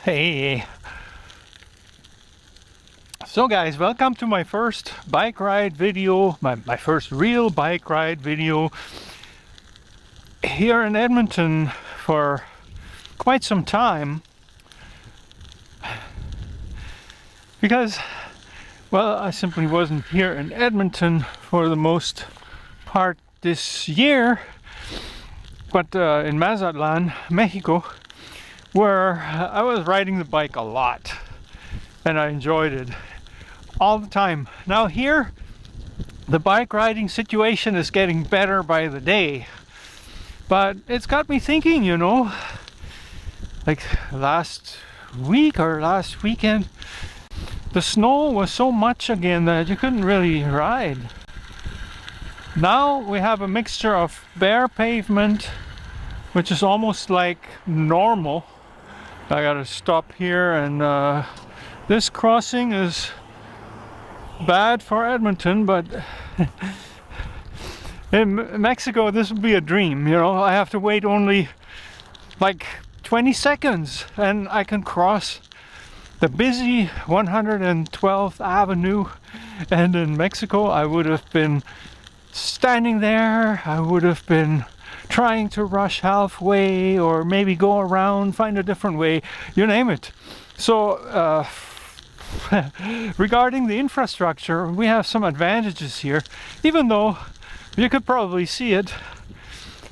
Hey. So guys, welcome to my first bike ride video, my first real bike ride video here in Edmonton for quite some time. Because, well, I simply wasn't here in Edmonton for the most part this year, but in Mazatlan, Mexico, where I was riding the bike a lot and I enjoyed it all the time. Now here, the bike riding situation is getting better by the day, but it's got me thinking, you know, like last week or last weekend, the snow was so much again that you couldn't really ride. Now we have a mixture of bare pavement, which is almost like normal. I gotta stop here, and this crossing is bad for Edmonton, but in Mexico this would be a dream, you know. I have to wait only like 20 seconds and I can cross the busy 112th Avenue, and in Mexico I would have been standing there, I would have been trying to rush halfway or maybe go around, find a different way, you name it. So regarding the infrastructure, we have some advantages here, even though you could probably see it.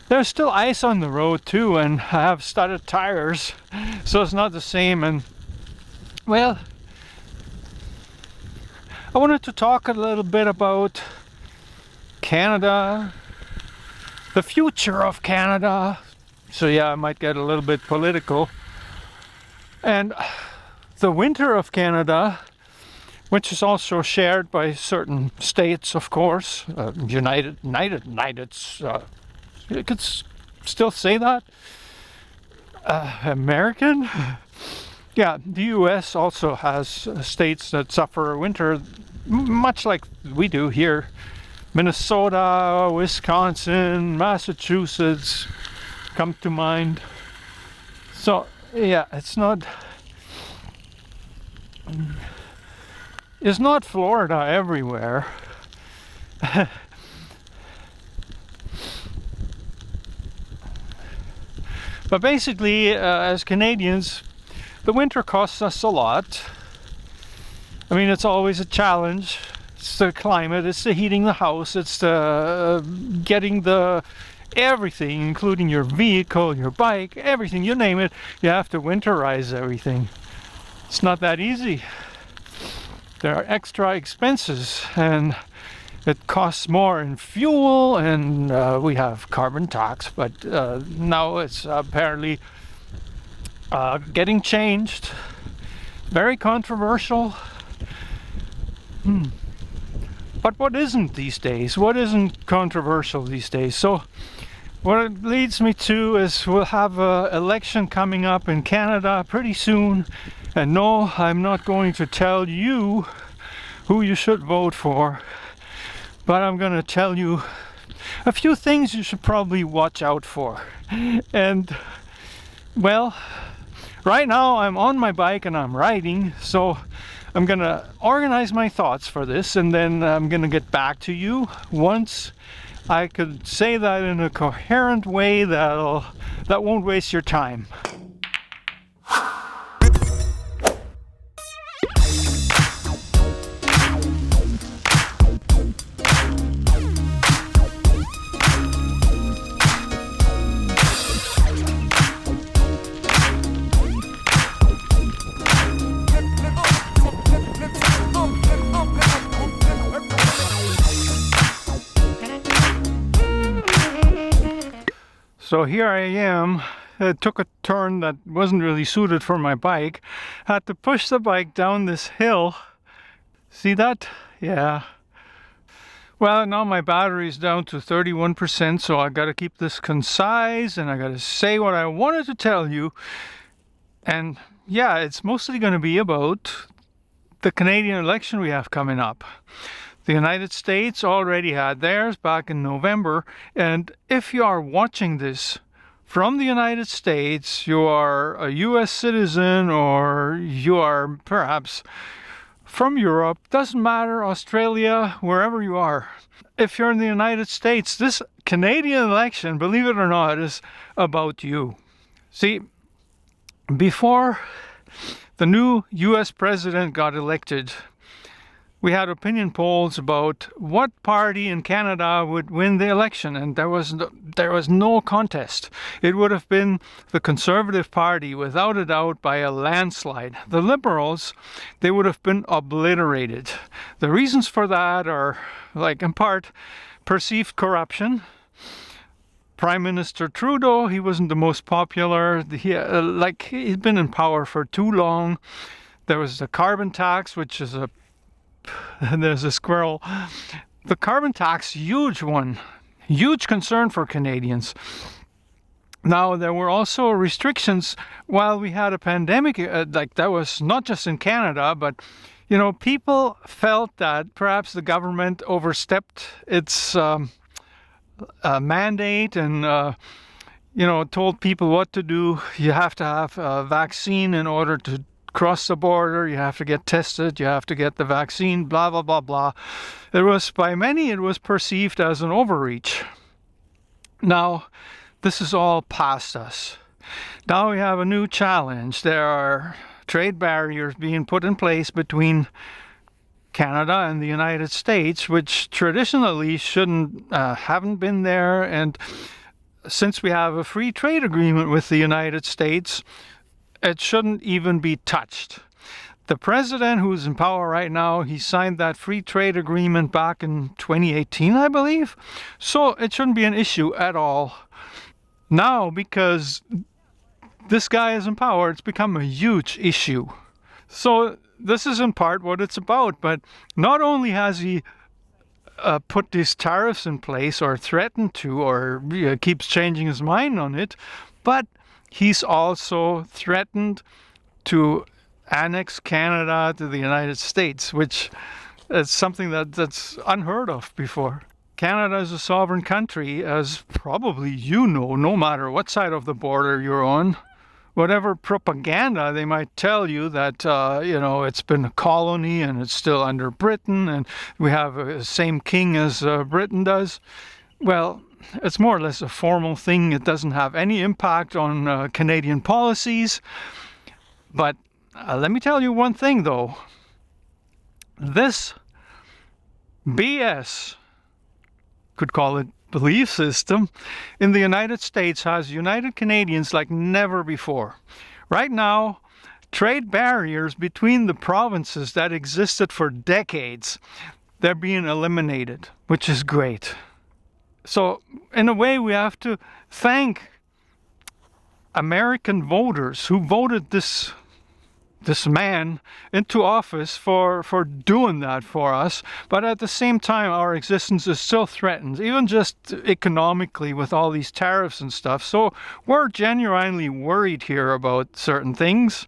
There's still ice on the road too, and I have studded tires, so it's not the same. And well, I wanted to talk a little bit about Canada, the future of Canada. So yeah, I might get a little bit political. And the winter of Canada, which is also shared by certain states, of course, United, you could still say that, American. Yeah, the US also has states that suffer winter, much like we do here. Minnesota, Wisconsin, Massachusetts come to mind. So yeah, it's not Florida everywhere. But basically, as Canadians, the winter costs us a lot. I mean, it's always a challenge. It's the climate, it's the heating the house, it's the getting the everything, including your vehicle, your bike, everything, you name it. You have to winterize everything. It's not that easy. There are extra expenses, and it costs more in fuel, and we have carbon tax, but now it's apparently getting changed. Very controversial. But what isn't these days? What isn't controversial these days? So what it leads me to is we'll have an election coming up in Canada pretty soon. And no, I'm not going to tell you who you should vote for, but I'm going to tell you a few things you should probably watch out for. And well, right now I'm on my bike and I'm riding, so I'm gonna organize my thoughts for this, and then I'm gonna get back to you once I could say that in a coherent way that won't waste your time. So here I am. It took a turn that wasn't really suited for my bike. Had to push the bike down this hill. See that? Yeah. Well, now my battery's down to 31%, so I gotta keep this concise and I gotta say what I wanted to tell you. And yeah, it's mostly gonna be about the Canadian election we have coming up. The United States already had theirs back in November, and if you are watching this from the United States, you are a US citizen, or you are perhaps from Europe, doesn't matter, Australia, wherever you are. If you're in the United States, this Canadian election, believe it or not, is about you. See, before the new US president got elected, we had opinion polls about what party in Canada would win the election, and there was no contest. It would have been the Conservative Party, without a doubt, by a landslide. The Liberals, they would have been obliterated. The reasons for that are, like, in part, perceived corruption. Prime Minister Trudeau, he wasn't the most popular. He'd been in power for too long. There was the carbon tax, which is there's a squirrel. The carbon tax, huge one. Huge concern for Canadians. Now, there were also restrictions while we had a pandemic. That was not just in Canada, but, people felt that perhaps the government overstepped its mandate and, told people what to do. You have to have a vaccine in order to cross the border, you have to get tested, you have to get the vaccine, blah, blah, blah, blah. By many, it was perceived as an overreach. Now, this is all past us. Now we have a new challenge. There are trade barriers being put in place between Canada and the United States, which traditionally haven't been there. And since we have a free trade agreement with the United States, it shouldn't even be touched. The president who's in power right now, he signed that free trade agreement back in 2018, I believe. So it shouldn't be an issue at all. Now, because this guy is in power, it's become a huge issue. So this is in part what it's about. But not only has he put these tariffs in place, or threatened to, or keeps changing his mind on it, but he's also threatened to annex Canada to the United States, which is something that's unheard of before. Canada is a sovereign country, as probably no matter what side of the border you're on. Whatever propaganda they might tell you that, it's been a colony and it's still under Britain and we have the same king as Britain does. Well, it's more or less a formal thing. It doesn't have any impact on Canadian policies. But let me tell you one thing, though. This BS, could call it belief system, in the United States has united Canadians like never before. Right now, trade barriers between the provinces that existed for decades, they're being eliminated, which is great. So, in a way, we have to thank American voters who voted this man into office for doing that for us. But at the same time, our existence is still threatened, even just economically with all these tariffs and stuff. So we're genuinely worried here about certain things.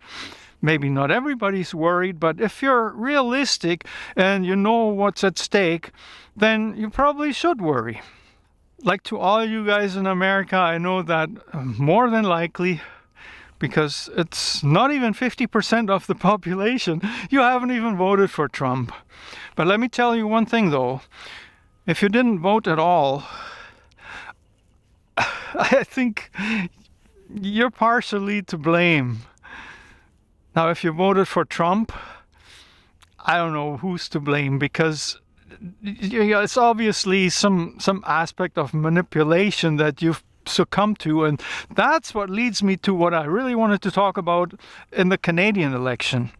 Maybe not everybody's worried, but if you're realistic and you know what's at stake, then you probably should worry. Like, to all you guys in America, I know that more than likely, because it's not even 50% of the population, you haven't even voted for Trump. But let me tell you one thing, though. If you didn't vote at all, I think you're partially to blame. Now, if you voted for Trump, I don't know who's to blame, because it's obviously some aspect of manipulation that you've succumbed to, and that's what leads me to what I really wanted to talk about in the Canadian election.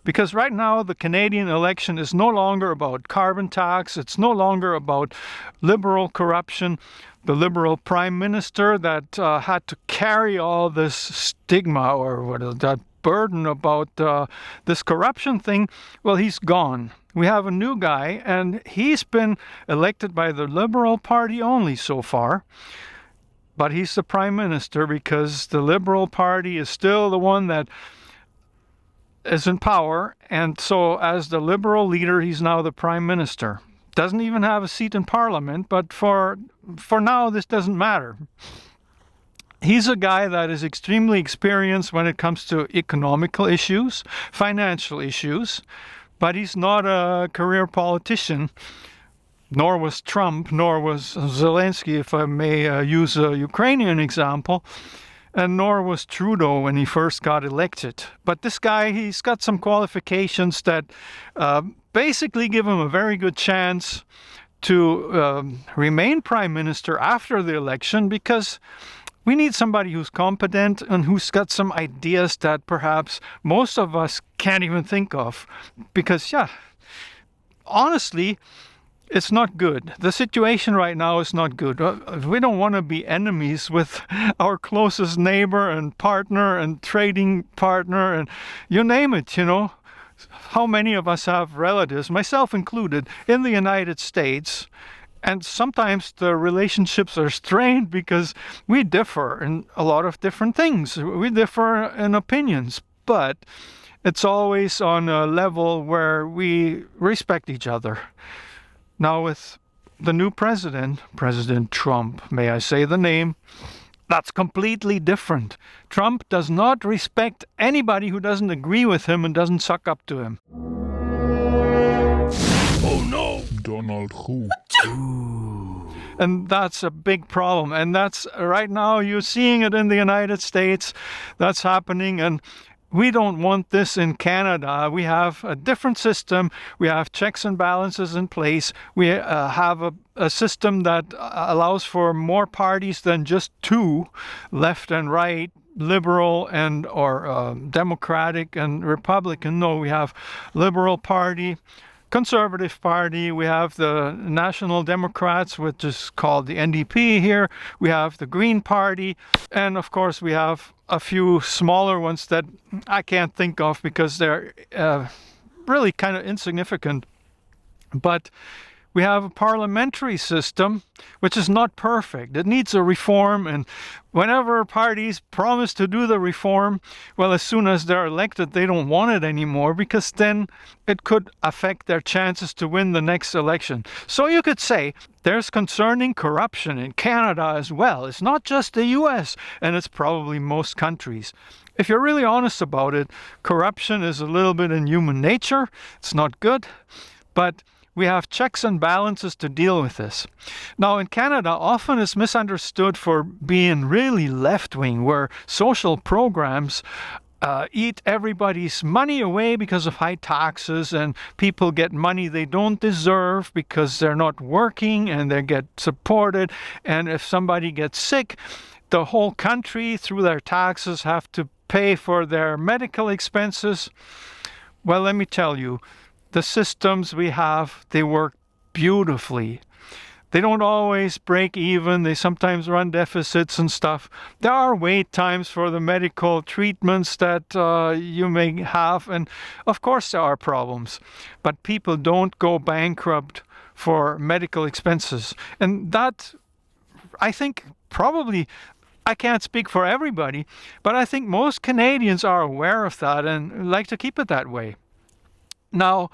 Because right now the Canadian election is no longer about carbon tax, it's no longer about Liberal corruption. The Liberal Prime Minister that had to carry all this stigma, or that burden about this corruption thing, well, he's gone. We have a new guy, and he's been elected by the Liberal Party only so far. But he's the Prime Minister because the Liberal Party is still the one that is in power. And so as the Liberal leader, he's now the Prime Minister. Doesn't even have a seat in Parliament, but for now, this doesn't matter. He's a guy that is extremely experienced when it comes to economical issues, financial issues, but he's not a career politician, nor was Trump, nor was Zelensky, if I may use a Ukrainian example, and nor was Trudeau when he first got elected. But this guy, he's got some qualifications that basically give him a very good chance to remain prime minister after the election, because we need somebody who's competent and who's got some ideas that perhaps most of us can't even think of. Because, yeah, honestly, it's not good. The situation right now is not good. We don't want to be enemies with our closest neighbor and partner and trading partner and you name it, you know. How many of us have relatives, myself included, in the United States? And sometimes the relationships are strained because we differ in a lot of different things. We differ in opinions, but it's always on a level where we respect each other. Now with the new president, President Trump, may I say the name, that's completely different. Trump does not respect anybody who doesn't agree with him and doesn't suck up to him. Oh no! Donald who? And that's a big problem. And that's right now, you're seeing it in the United States. That's happening. And we don't want this in Canada. We have a different system. We have checks and balances in place. We have a system that allows for more parties than just two, left and right, liberal and or Democratic and Republican. No, we have Liberal Party, Conservative Party, we have the National Democrats, which is called the NDP here, we have the Green Party, and of course we have a few smaller ones that I can't think of because they're really kind of insignificant. But we have a parliamentary system which is not perfect. It needs a reform, and whenever parties promise to do the reform, well, as soon as they're elected, they don't want it anymore because then it could affect their chances to win the next election. So you could say there's concerning corruption in Canada as well. It's not just the US, and it's probably most countries. If you're really honest about it, corruption is a little bit in human nature. It's not good, but we have checks and balances to deal with this. Now in Canada, often it's misunderstood for being really left-wing, where social programs eat everybody's money away because of high taxes, and people get money they don't deserve because they're not working and they get supported. And if somebody gets sick, the whole country, through their taxes, have to pay for their medical expenses. Well, let me tell you, the systems we have, they work beautifully. They don't always break even. They sometimes run deficits and stuff. There are wait times for the medical treatments that you may have. And of course there are problems. But people don't go bankrupt for medical expenses. And that, I think, probably, I can't speak for everybody, but I think most Canadians are aware of that and like to keep it that way. Now,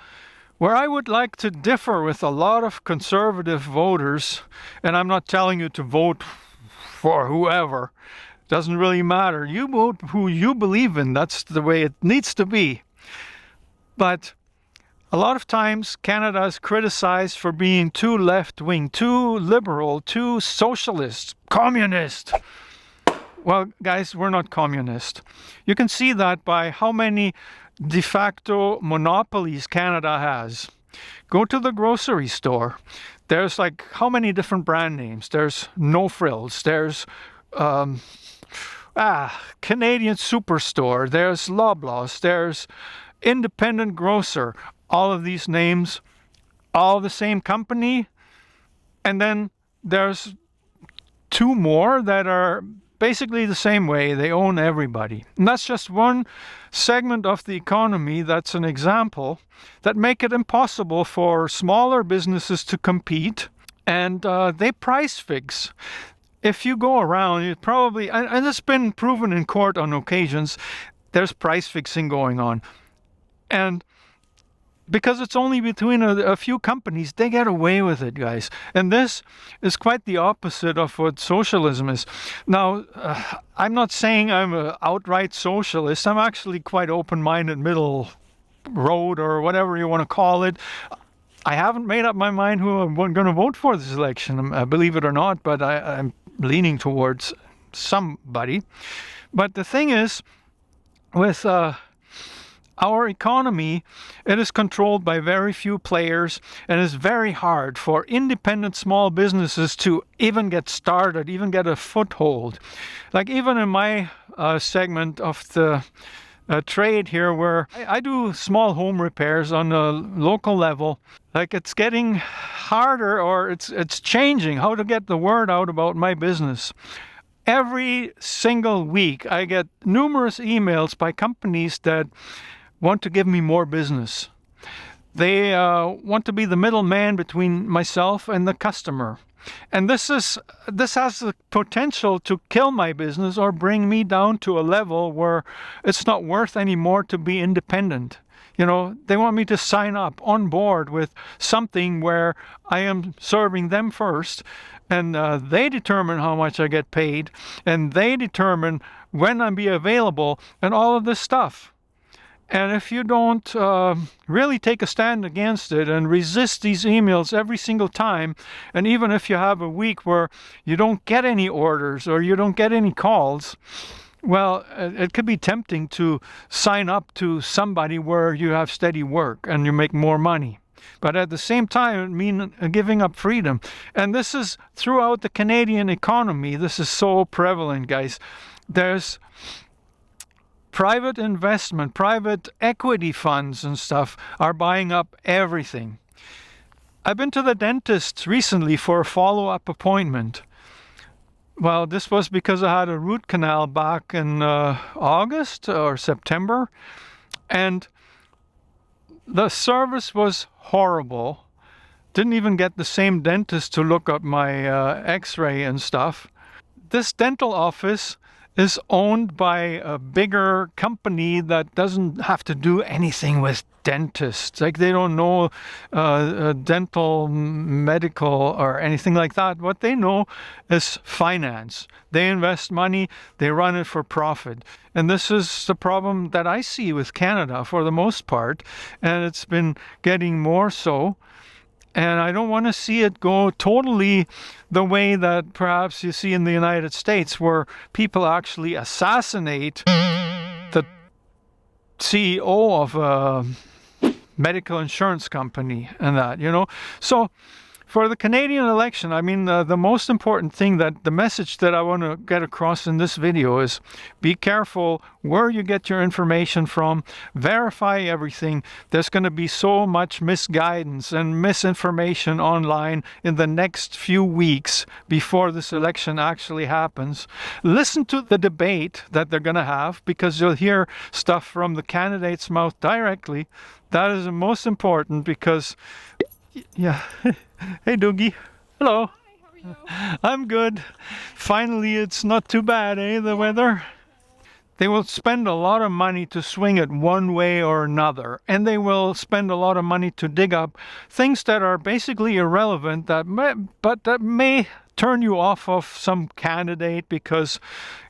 where I would like to differ with a lot of conservative voters, and I'm not telling you to vote for whoever, doesn't really matter. You vote who you believe in, that's the way it needs to be. But a lot of times Canada is criticized for being too left-wing, too liberal, too socialist, communist. Well, guys, we're not communist. You can see that by how many de facto monopolies Canada has. Go to the grocery store. There's like how many different brand names? There's No Frills. There's Canadian Superstore. There's Loblaws. There's Independent Grocer. All of these names, all the same company. And then there's two more that are basically the same way. They own everybody. And that's just one segment of the economy. That's an example that make it impossible for smaller businesses to compete, and they price fix. If you go around, you probably, and it's been proven in court on occasions, there's price fixing going on. And because it's only between a few companies, they get away with it, guys. And this is quite the opposite of what socialism is. Now, I'm not saying I'm an outright socialist. I'm actually quite open-minded, middle road, or whatever you want to call it. I haven't made up my mind who I'm going to vote for this election, believe it or not, but I'm leaning towards somebody. But the thing is, with our economy, it is controlled by very few players, and it's very hard for independent small businesses to even get started, even get a foothold. Like even in my segment of the trade here, where I do small home repairs on a local level, like it's getting harder, or it's changing how to get the word out about my business. Every single week I get numerous emails by companies that want to give me more business. They want to be the middleman between myself and the customer. And this has the potential to kill my business or bring me down to a level where it's not worth anymore to be independent. You know, they want me to sign up on board with something where I am serving them first, and they determine how much I get paid, and they determine when I'll be available, and all of this stuff. And if you don't really take a stand against it and resist these emails every single time, and even if you have a week where you don't get any orders or you don't get any calls, well, it could be tempting to sign up to somebody where you have steady work and you make more money. But at the same time, it means giving up freedom. And this is throughout the Canadian economy. This is so prevalent, guys. There's private investment, private equity funds and stuff are buying up everything. I've been to the dentist recently for a follow-up appointment. Well, this was because I had a root canal back in August or September, and the service was horrible. Didn't even get the same dentist to look up my x-ray and stuff. This dental office is owned by a bigger company that doesn't have to do anything with dentists. Like, they don't know dental, medical, or anything like that. What they know is finance. They invest money, they run it for profit. And this is the problem that I see with Canada for the most part, and it's been getting more so. And I don't want to see it go totally the way that perhaps you see in the United States, where people actually assassinate the CEO of a medical insurance company and that, you know. So for the Canadian election, I mean, the most important thing, that the message that I want to get across in this video is be careful where you get your information from. Verify everything. There's going to be so much misguidance and misinformation online in the next few weeks before this election actually happens. Listen to the debate that they're going to have, because you'll hear stuff from the candidate's mouth directly. That is the most important, because yeah. Hey, Doogie. Hello. Hi, how are you? I'm good. Finally, it's not too bad, eh, the weather? They will spend a lot of money to swing it one way or another, and they will spend a lot of money to dig up things that are basically irrelevant, that may turn you off of some candidate because,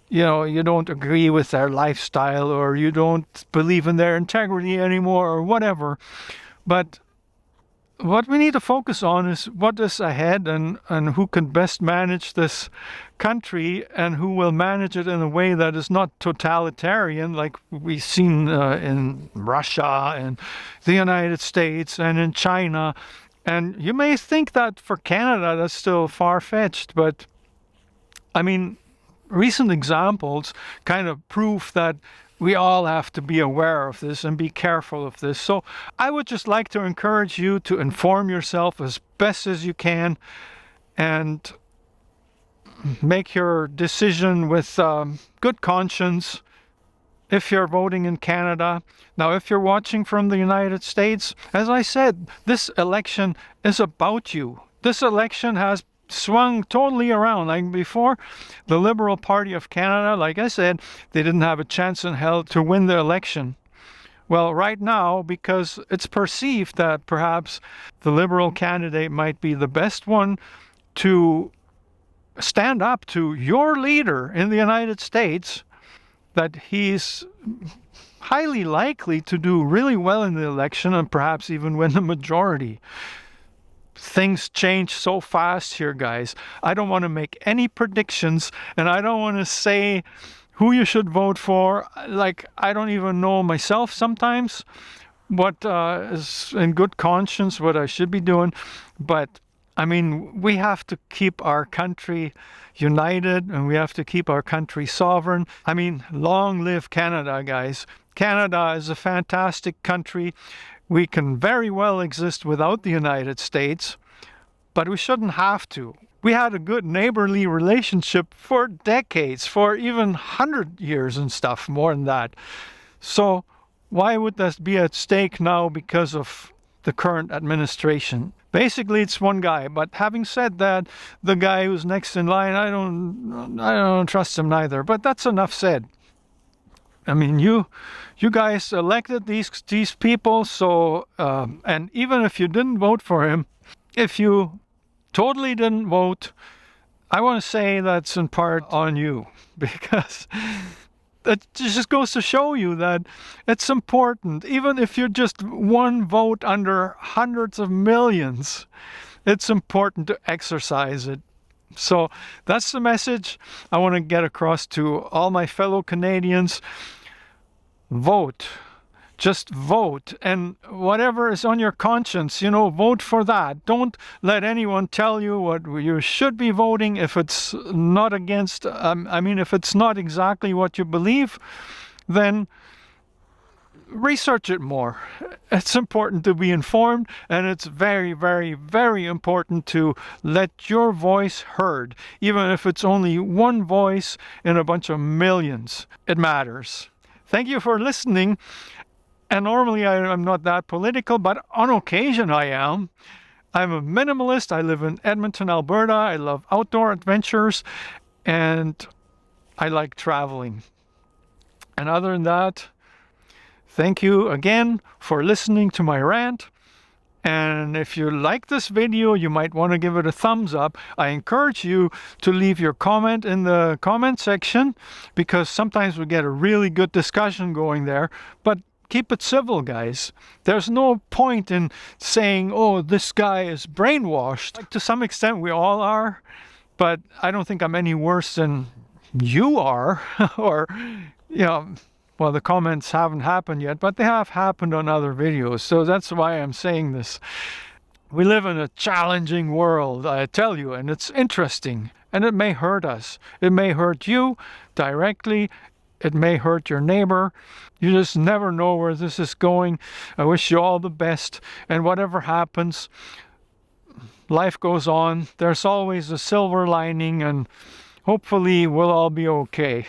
you know, you don't agree with their lifestyle, or you don't believe in their integrity anymore, or whatever. But what we need to focus on is what is ahead, and who can best manage this country, and who will manage it in a way that is not totalitarian like we've seen in Russia and the United States and in China. And you may think that for Canada that's still far-fetched, but I mean, recent examples kind of prove that we all have to be aware of this and be careful of this. So I would just like to encourage you to inform yourself as best as you can and make your decision with good conscience if you're voting in Canada. Now, if you're watching from the United States, as I said, this election is about you. This election has swung totally around. Like before, the Liberal Party of Canada, like I said, they didn't have a chance in hell to win the election. Well, right now, because it's perceived that perhaps the Liberal candidate might be the best one to stand up to your leader in the United States, that he's highly likely to do really well in the election and perhaps even win the majority. Things change so fast here, guys. I don't want to make any predictions, and I don't want to say who you should vote for. Like, I don't even know myself sometimes what is in good conscience what I should be doing. But I mean, we have to keep our country united, and we have to keep our country sovereign. I mean, long live Canada, guys. Canada is a fantastic country. We can very well exist without the United States, but we shouldn't have to. We had a good neighborly relationship for decades, for even 100 years and stuff, more than that. So why would that be at stake now because of the current administration? Basically, it's one guy. But having said that, the guy who's next in line, I don't trust him neither. But that's enough said. I mean, you guys elected these people, so and even if you didn't vote for him, if you totally didn't vote, I want to say that's in part on you, because that just goes to show you that it's important. Even if you're just one vote under hundreds of millions, it's important to exercise it. So that's the message I want to get across to all my fellow Canadians. Vote. Just vote. And whatever is on your conscience, you know, vote for that. Don't let anyone tell you what you should be voting if it's not against, if it's not exactly what you believe, then research it more. It's important to be informed, and it's very, very, very important to let your voice heard. Even if it's only one voice in a bunch of millions, it matters. Thank you for listening. And normally I'm not that political, but on occasion I am. I'm a minimalist. I live in Edmonton, Alberta. I love outdoor adventures, and I like traveling. And other than that, thank you again for listening to my rant. And if you like this video, you might want to give it a thumbs up. I encourage you to leave your comment in the comment section, because sometimes we get a really good discussion going there. But keep it civil, guys. There's no point in saying, oh, this guy is brainwashed. Like, to some extent, we all are. But I don't think I'm any worse than you are. Or, you know, well, the comments haven't happened yet, but they have happened on other videos. So that's why I'm saying this. We live in a challenging world, I tell you, and it's interesting. And it may hurt us. It may hurt you directly. It may hurt your neighbor. You just never know where this is going. I wish you all the best. And whatever happens, life goes on. There's always a silver lining, and hopefully we'll all be okay.